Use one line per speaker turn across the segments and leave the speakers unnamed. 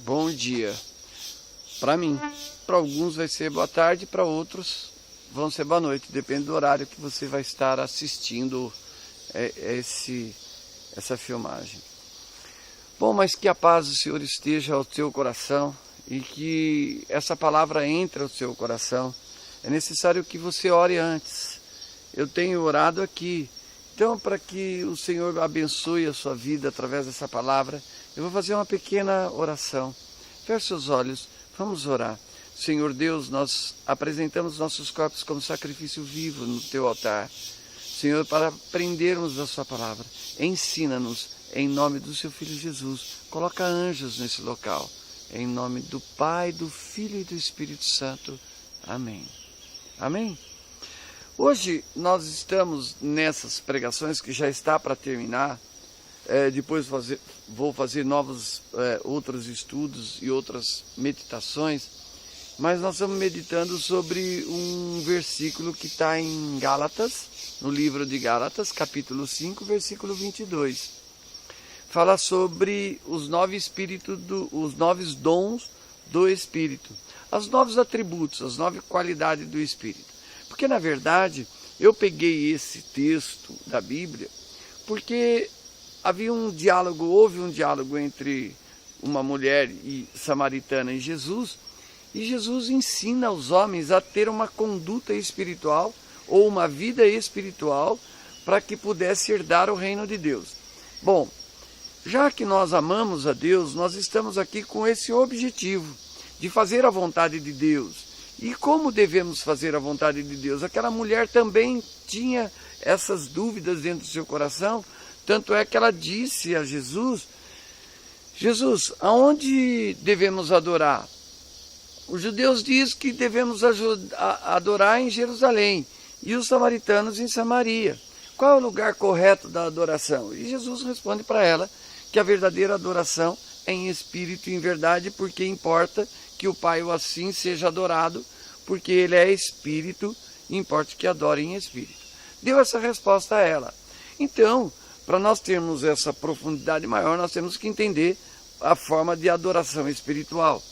bom dia. Para mim, para alguns vai ser boa tarde, para outros vão ser boa noite, depende do horário que você vai estar assistindo essa filmagem. Bom, mas que a paz do Senhor esteja ao teu coração e que essa palavra entre ao seu coração. É necessário que você ore antes. Eu tenho orado aqui. Então, para que o Senhor abençoe a sua vida através dessa palavra, eu vou fazer uma pequena oração. Feche seus olhos, vamos orar. Senhor Deus, nós apresentamos nossos corpos como sacrifício vivo no teu altar. Senhor, para aprendermos a sua palavra, ensina-nos em nome do seu Filho Jesus. Coloca anjos nesse local. Em nome do Pai, do Filho e do Espírito Santo. Amém. Amém? Hoje nós estamos nessas pregações que já está para terminar. Depois vou fazer novos outros estudos e outras meditações. Mas nós estamos meditando sobre um versículo que está em Gálatas, no livro de Gálatas, capítulo 5, versículo 22. Fala sobre os 9 dons do Espírito, os 9 atributos, as 9 qualidades do Espírito. Porque, na verdade, eu peguei esse texto da Bíblia porque houve um diálogo entre uma mulher samaritana e Jesus ensina aos homens a ter uma conduta espiritual ou uma vida espiritual para que pudesse herdar o reino de Deus. Bom, já que nós amamos a Deus, nós estamos aqui com esse objetivo de fazer a vontade de Deus. E como devemos fazer a vontade de Deus? Aquela mulher também tinha essas dúvidas dentro do seu coração, tanto é que ela disse a Jesus, aonde devemos adorar? Os judeus dizem que devemos adorar em Jerusalém e os samaritanos em Samaria. Qual é o lugar correto da adoração? E Jesus responde para ela que a verdadeira adoração é em espírito e em verdade, porque importa que o Pai o assim seja adorado, porque ele é espírito e importa que adore em espírito. Deu essa resposta a ela. Então, para nós termos essa profundidade maior, nós temos que entender a forma de adoração espiritual.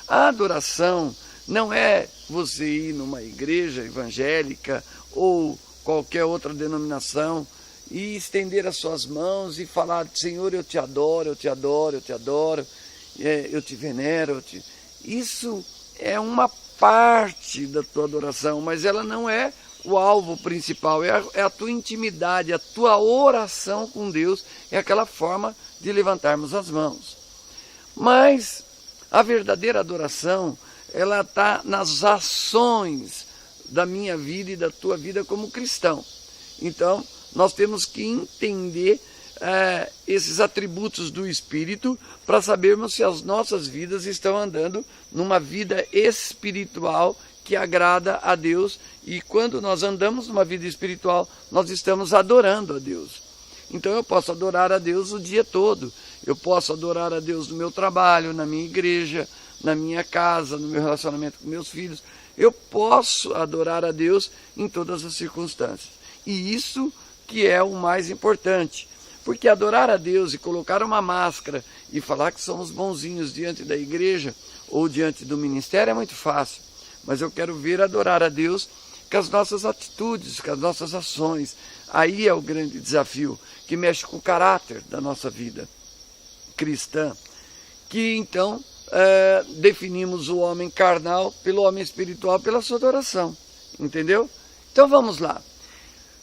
A adoração não é você ir numa igreja evangélica ou qualquer outra denominação e estender as suas mãos e falar, Senhor, eu te adoro, eu te adoro, eu te adoro, eu te venero. Isso é uma parte da tua adoração, mas ela não é o alvo principal, é a tua intimidade, a tua oração com Deus, é aquela forma de levantarmos as mãos. Mas a verdadeira adoração, ela está nas ações da minha vida e da tua vida como cristão. Então, nós temos que entender esses atributos do Espírito para sabermos se as nossas vidas estão andando numa vida espiritual que agrada a Deus. E quando nós andamos numa vida espiritual, nós estamos adorando a Deus. Então eu posso adorar a Deus o dia todo. Eu posso adorar a Deus no meu trabalho, na minha igreja, na minha casa, no meu relacionamento com meus filhos. Eu posso adorar a Deus em todas as circunstâncias. E isso que é o mais importante. Porque adorar a Deus e colocar uma máscara e falar que somos bonzinhos diante da igreja ou diante do ministério é muito fácil. Mas eu quero ver adorar a Deus com as nossas atitudes, com as nossas ações. Aí é o grande desafio que mexe com o caráter da nossa vida cristã. Que então definimos o homem carnal pelo homem espiritual, pela sua adoração. Entendeu? Então vamos lá.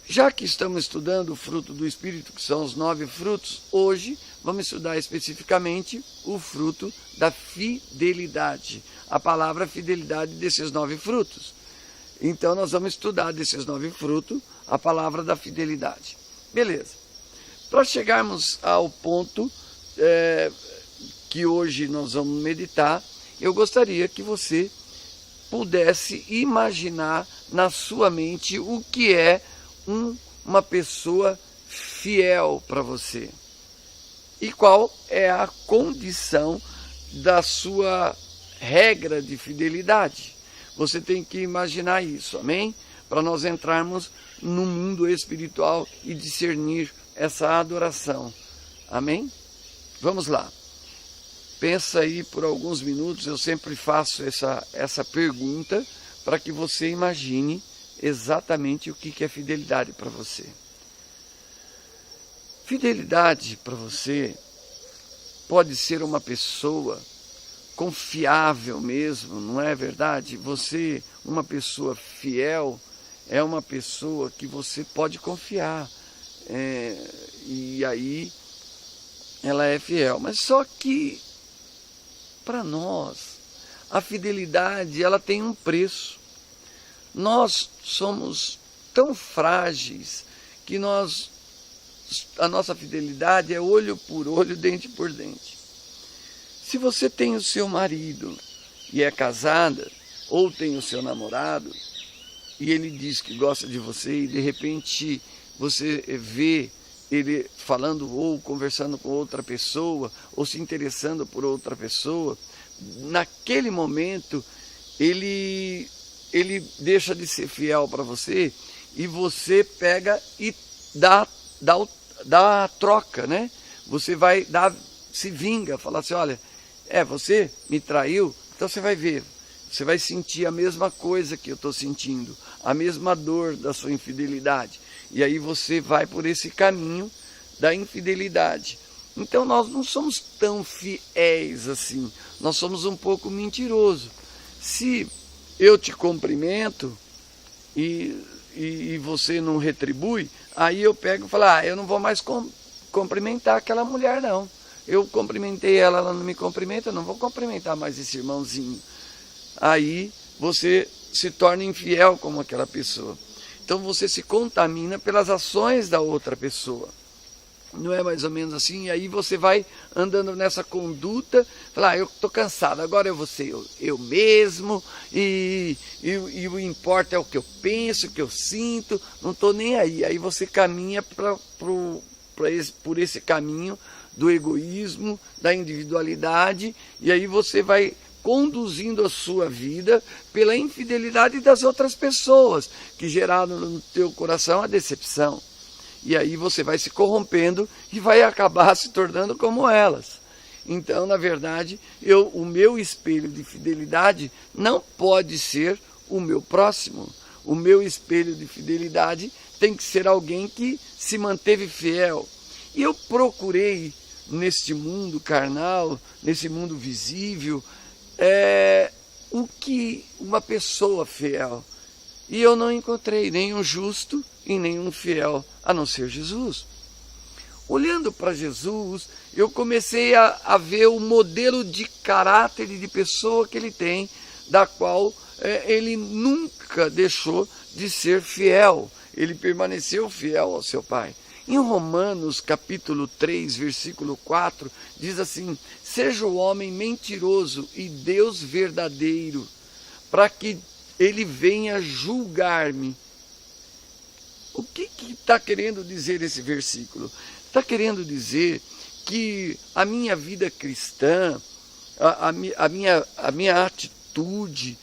Já que estamos estudando o fruto do Espírito, que são os 9 frutos, hoje vamos estudar especificamente o fruto da fidelidade. A palavra fidelidade desses 9 frutos. Então nós vamos estudar desses 9 frutos a palavra da fidelidade. Beleza. Para chegarmos ao ponto que hoje nós vamos meditar, eu gostaria que você pudesse imaginar na sua mente o que é uma pessoa fiel para você. E qual é a condição da sua regra de fidelidade? Você tem que imaginar isso, amém? Para nós entrarmos no mundo espiritual e discernir essa adoração. Amém? Vamos lá. Pensa aí por alguns minutos, eu sempre faço essa pergunta para que você imagine exatamente o que é fidelidade para você. Fidelidade para você pode ser uma pessoa confiável mesmo, não é verdade? Você, uma pessoa fiel, é uma pessoa que você pode confiar. E aí ela é fiel. Mas só que, para nós, a fidelidade ela tem um preço. Nós somos tão frágeis que a nossa fidelidade é olho por olho, dente por dente. Se você tem o seu marido e é casada, ou tem o seu namorado, e ele diz que gosta de você, e de repente você vê ele falando ou conversando com outra pessoa, ou se interessando por outra pessoa, naquele momento ele deixa de ser fiel para você, e você pega e dá a troca, né? Você vai se vinga, falar assim, olha, você me traiu, então você vai ver, você vai sentir a mesma coisa que eu estou sentindo, a mesma dor da sua infidelidade, e aí você vai por esse caminho da infidelidade. Então nós não somos tão fiéis assim, nós somos um pouco mentirosos. Se eu te cumprimento e você não retribui, aí eu pego e falo, eu não vou mais cumprimentar aquela mulher não. Eu cumprimentei ela, ela não me cumprimenta, eu não vou cumprimentar mais esse irmãozinho. Aí você se torna infiel como aquela pessoa. Então você se contamina pelas ações da outra pessoa. Não é mais ou menos assim? E aí você vai andando nessa conduta, falar, eu estou cansado, agora eu vou ser eu mesmo, e o importa é o que eu penso, o que eu sinto, não estou nem aí. Aí você caminha por esse caminho do egoísmo, da individualidade, e aí você vai conduzindo a sua vida pela infidelidade das outras pessoas, que geraram no teu coração a decepção. E aí você vai se corrompendo e vai acabar se tornando como elas. Então, na verdade, o meu espelho de fidelidade não pode ser o meu próximo. O meu espelho de fidelidade tem que ser alguém que se manteve fiel. E eu procurei, neste mundo carnal, nesse mundo visível, o que uma pessoa fiel. E eu não encontrei nenhum justo e nenhum fiel, a não ser Jesus. Olhando para Jesus, eu comecei a ver o modelo de caráter e de pessoa que ele tem, da qual ele nunca deixou de ser fiel. Ele permaneceu fiel ao seu Pai. Em Romanos capítulo 3, versículo 4, diz assim, seja o homem mentiroso e Deus verdadeiro, para que ele venha julgar-me. O que está querendo dizer esse versículo? Está querendo dizer que a minha vida cristã, a minha atitude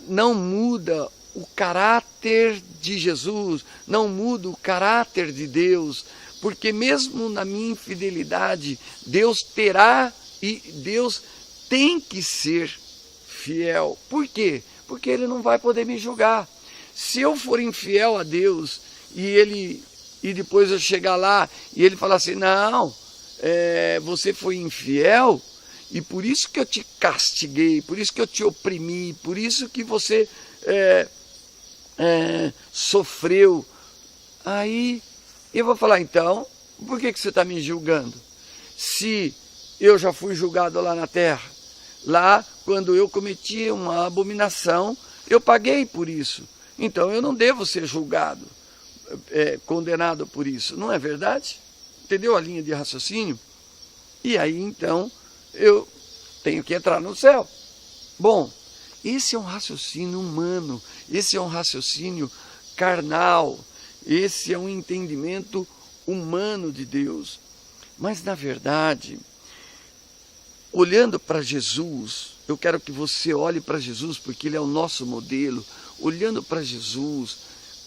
não muda o caráter de Jesus, não muda o caráter de Deus, porque mesmo na minha infidelidade, Deus terá e Deus tem que ser fiel. Por quê? Porque ele não vai poder me julgar. Se eu for infiel a Deus e depois eu chegar lá e ele falar assim, não, você foi infiel e por isso que eu te castiguei, por isso que eu te oprimi, por isso que você sofreu. Aí eu vou falar, então, por que você está me julgando? Se eu já fui julgado lá na terra, lá quando eu cometi uma abominação, eu paguei por isso. Então eu não devo ser julgado, condenado por isso, não é verdade? Entendeu a linha de raciocínio? E aí então eu tenho que entrar no céu. Bom, esse é um raciocínio humano, esse é um raciocínio carnal, esse é um entendimento humano de Deus. Mas na verdade, olhando para Jesus, eu quero que você olhe para Jesus, porque ele é o nosso modelo. Olhando para Jesus,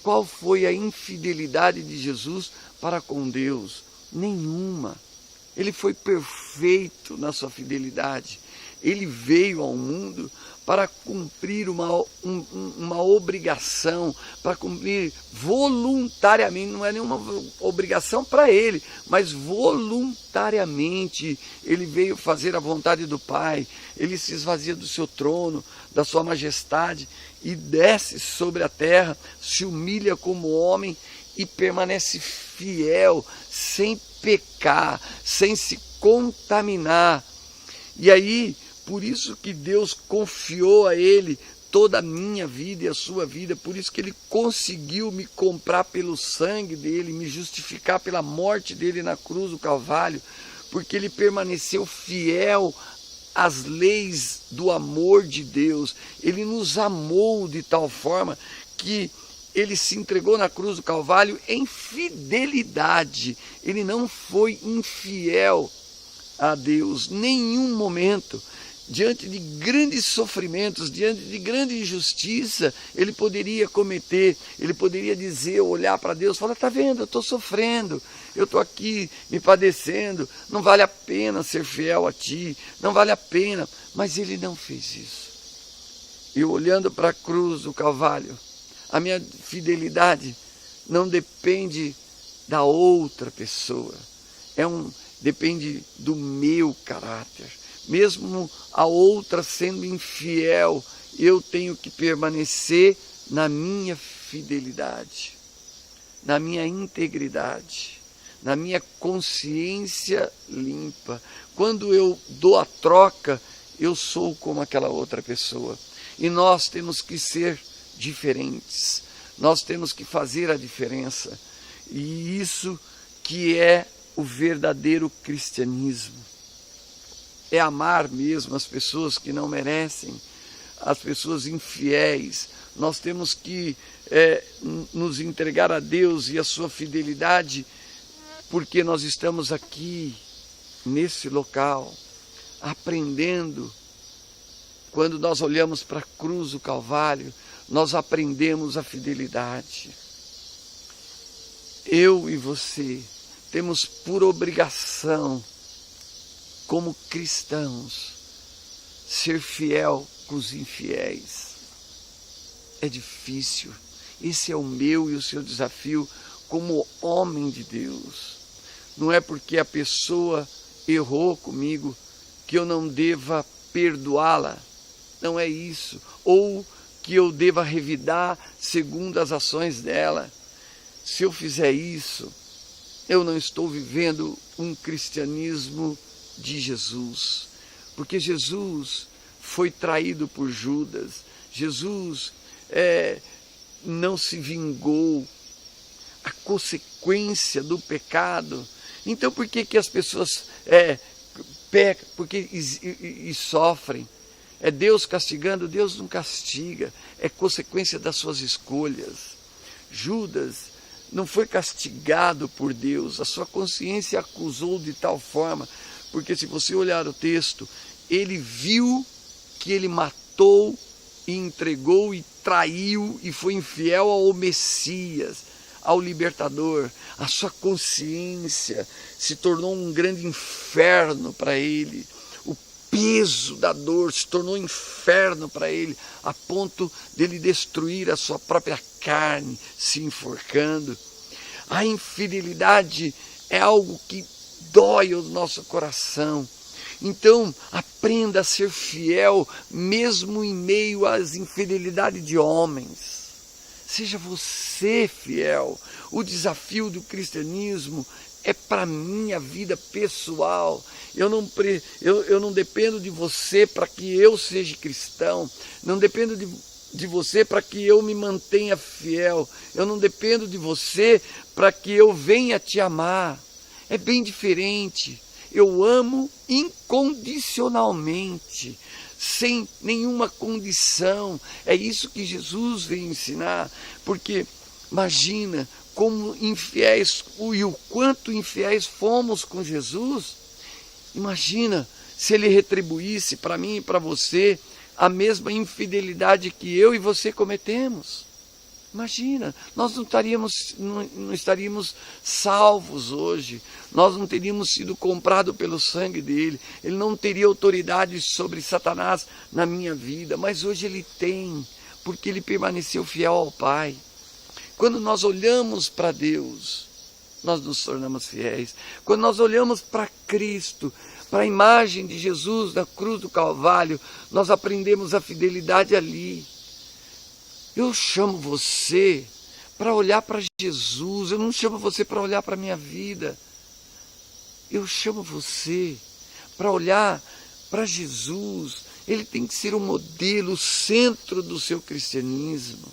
qual foi a infidelidade de Jesus para com Deus? Nenhuma. Ele foi perfeito na sua fidelidade. Ele veio ao mundo para cumprir uma obrigação, para cumprir voluntariamente, não é nenhuma obrigação para ele, mas voluntariamente ele veio fazer a vontade do Pai. Ele se esvazia do seu trono, da sua majestade, e desce sobre a terra, se humilha como homem e permanece fiel, sem pecar, sem se contaminar. E aí, por isso que Deus confiou a ele toda a minha vida e a sua vida, por isso que ele conseguiu me comprar pelo sangue dele, me justificar pela morte dele na cruz do Calvário, porque ele permaneceu fiel às leis do amor de Deus. Ele nos amou de tal forma que ele se entregou na cruz do Calvário em fidelidade. Ele não foi infiel a Deus, nenhum momento. Diante de grandes sofrimentos, diante de grande injustiça, ele poderia cometer, ele poderia dizer, olhar para Deus, falar, está vendo, eu estou sofrendo, eu estou aqui me padecendo, não vale a pena ser fiel a ti, não vale a pena, mas ele não fez isso. E olhando para a cruz do Calvário, a minha fidelidade não depende da outra pessoa, depende do meu caráter. Mesmo a outra sendo infiel, eu tenho que permanecer na minha fidelidade, na minha integridade, na minha consciência limpa. Quando eu dou a troca, eu sou como aquela outra pessoa. E nós temos que ser diferentes, nós temos que fazer a diferença. E isso que é o verdadeiro cristianismo. É amar mesmo as pessoas que não merecem, as pessoas infiéis. Nós temos que nos entregar a Deus e a sua fidelidade, porque nós estamos aqui, nesse local, aprendendo. Quando nós olhamos para a cruz do Calvário, nós aprendemos a fidelidade. Eu e você temos por obrigação, como cristãos, ser fiel com os infiéis. É difícil. Esse é o meu e o seu desafio como homem de Deus. Não é porque a pessoa errou comigo que eu não deva perdoá-la. Não é isso. Ou que eu deva revidar segundo as ações dela. Se eu fizer isso, eu não estou vivendo um cristianismo de Jesus, porque Jesus foi traído por Judas, Jesus não se vingou, a consequência do pecado. Então por que as pessoas pecam? Porque e sofrem? É Deus castigando? Deus não castiga, é consequência das suas escolhas. Judas não foi castigado por Deus, a sua consciência acusou de tal forma. Porque se você olhar o texto, ele viu que ele matou e entregou e traiu e foi infiel ao Messias, ao libertador. A sua consciência se tornou um grande inferno para ele. O peso da dor se tornou inferno para ele, a ponto dele destruir a sua própria carne, se enforcando. A infidelidade é algo que dói o nosso coração. Então, aprenda a ser fiel, mesmo em meio às infidelidades de homens. Seja você fiel. O desafio do cristianismo é para a minha vida pessoal. Eu não dependo de você para que eu seja cristão. Não dependo de você para que eu me mantenha fiel. Eu não dependo de você para que eu venha te amar. É bem diferente. Eu amo incondicionalmente, sem nenhuma condição. É isso que Jesus veio ensinar. Porque imagina como infiéis, e o quanto infiéis fomos com Jesus. Imagina se ele retribuísse para mim e para você a mesma infidelidade que eu e você cometemos. Imagina, nós não estaríamos salvos hoje, nós não teríamos sido comprados pelo sangue dele, ele não teria autoridade sobre Satanás na minha vida, mas hoje ele tem, porque ele permaneceu fiel ao Pai. Quando nós olhamos para Deus, nós nos tornamos fiéis. Quando nós olhamos para Cristo, para a imagem de Jesus na cruz do Calvário, nós aprendemos a fidelidade ali. Eu chamo você para olhar para Jesus, eu não chamo você para olhar para a minha vida. Eu chamo você para olhar para Jesus. Ele tem que ser o modelo, o centro do seu cristianismo,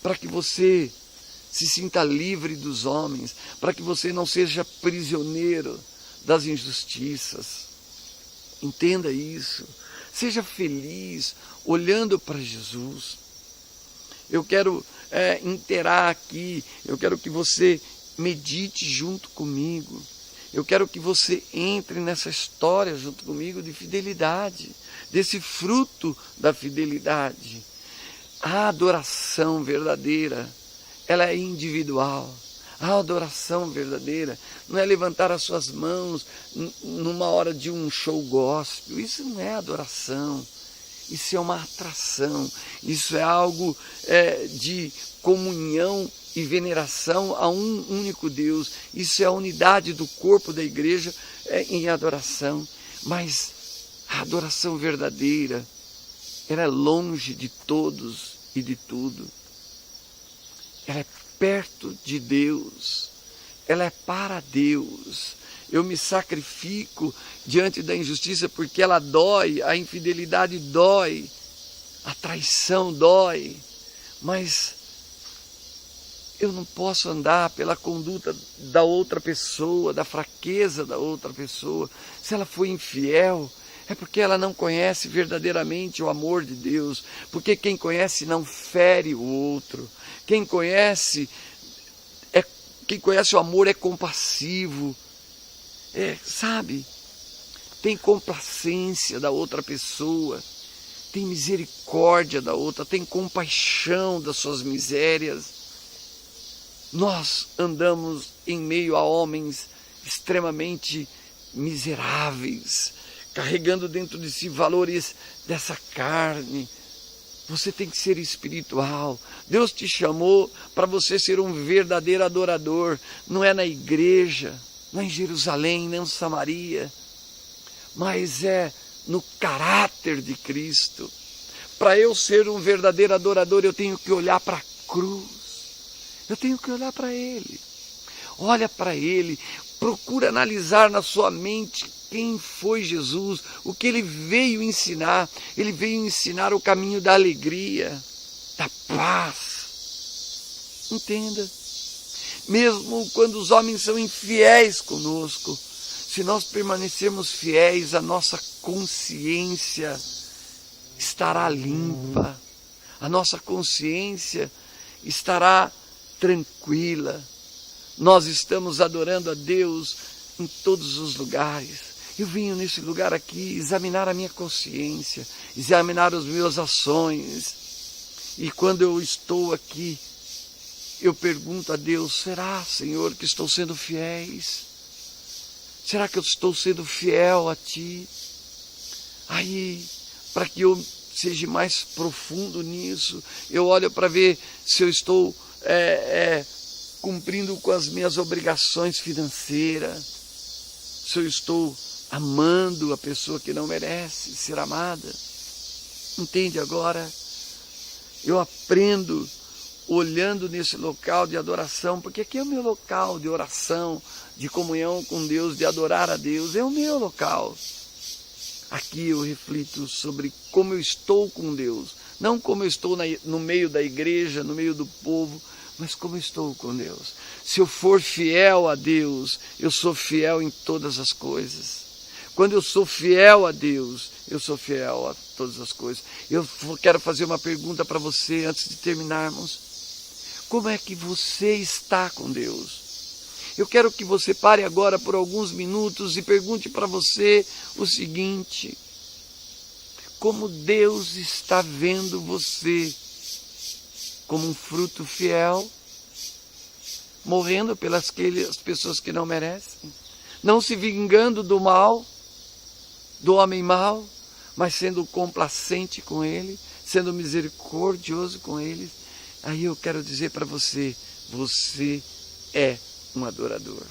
para que você se sinta livre dos homens, para que você não seja prisioneiro das injustiças. Entenda isso. Seja feliz olhando para Jesus. Eu quero inteirar aqui, eu quero que você medite junto comigo. Eu quero que você entre nessa história junto comigo de fidelidade, desse fruto da fidelidade. A adoração verdadeira, ela é individual. A adoração verdadeira não é levantar as suas mãos numa hora de um show gospel. Isso não é adoração. Isso é uma atração. Isso é algo de comunhão e veneração a um único Deus. Isso é a unidade do corpo da igreja em adoração. Mas a adoração verdadeira, ela é longe de todos e de tudo. Ela é perto de Deus. Ela é para Deus. Eu me sacrifico diante da injustiça porque ela dói, a infidelidade dói, a traição dói, mas eu não posso andar pela conduta da outra pessoa, da fraqueza da outra pessoa. Se ela foi infiel, é porque ela não conhece verdadeiramente o amor de Deus, porque quem conhece não fere o outro, quem conhece o amor é compassivo, sabe, tem complacência da outra pessoa, tem misericórdia da outra, tem compaixão das suas misérias. Nós andamos em meio a homens extremamente miseráveis, carregando dentro de si valores dessa carne. Você tem que ser espiritual. Deus te chamou para você ser um verdadeiro adorador. Não é na igreja, não é em Jerusalém, nem em Samaria, mas é no caráter de Cristo. Para eu ser um verdadeiro adorador, eu tenho que olhar para a cruz. Eu tenho que olhar para Ele. Olha para Ele, procura analisar na sua mente quem foi Jesus, o que Ele veio ensinar. Ele veio ensinar o caminho da alegria, da paz. Entenda. Mesmo quando os homens são infiéis conosco, se nós permanecermos fiéis, a nossa consciência estará limpa, a nossa consciência estará tranquila. Nós estamos adorando a Deus em todos os lugares. Eu venho nesse lugar aqui examinar a minha consciência, examinar as minhas ações. E quando eu estou aqui, eu pergunto a Deus, será, Senhor, que estou sendo fiéis? Será que eu estou sendo fiel a Ti? Aí, para que eu seja mais profundo nisso, eu olho para ver se eu estou cumprindo com as minhas obrigações financeiras, se eu estou amando a pessoa que não merece ser amada. Entende agora? Eu aprendo olhando nesse local de adoração, porque aqui é o meu local de oração, de comunhão com Deus, de adorar a Deus, é o meu local. Aqui eu reflito sobre como eu estou com Deus, não como eu estou no meio da igreja, no meio do povo, mas como eu estou com Deus. Se eu for fiel a Deus, eu sou fiel em todas as coisas. Quando eu sou fiel a Deus, eu sou fiel a todas as coisas. Eu quero fazer uma pergunta para você antes de terminarmos. Como é que você está com Deus? Eu quero que você pare agora por alguns minutos e pergunte para você o seguinte: como Deus está vendo você como um fruto fiel, morrendo pelas pessoas que não merecem, não se vingando do mal, do homem mau, mas sendo complacente com ele, sendo misericordioso com ele. Aí eu quero dizer para você, você é um adorador.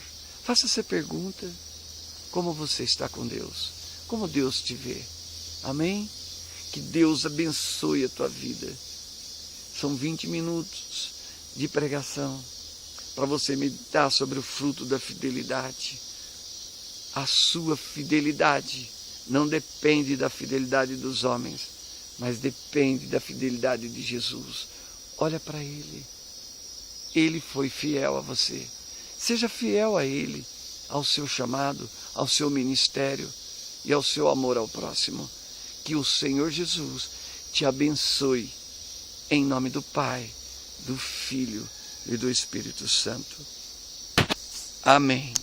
Faça essa pergunta, como você está com Deus? Como Deus te vê? Amém? Que Deus abençoe a tua vida. São 20 minutos de pregação para você meditar sobre o fruto da fidelidade. A sua fidelidade não depende da fidelidade dos homens, mas depende da fidelidade de Jesus. Olha para Ele. Ele foi fiel a você. Seja fiel a Ele, ao seu chamado, ao seu ministério e ao seu amor ao próximo. Que o Senhor Jesus te abençoe, em nome do Pai, do Filho e do Espírito Santo. Amém.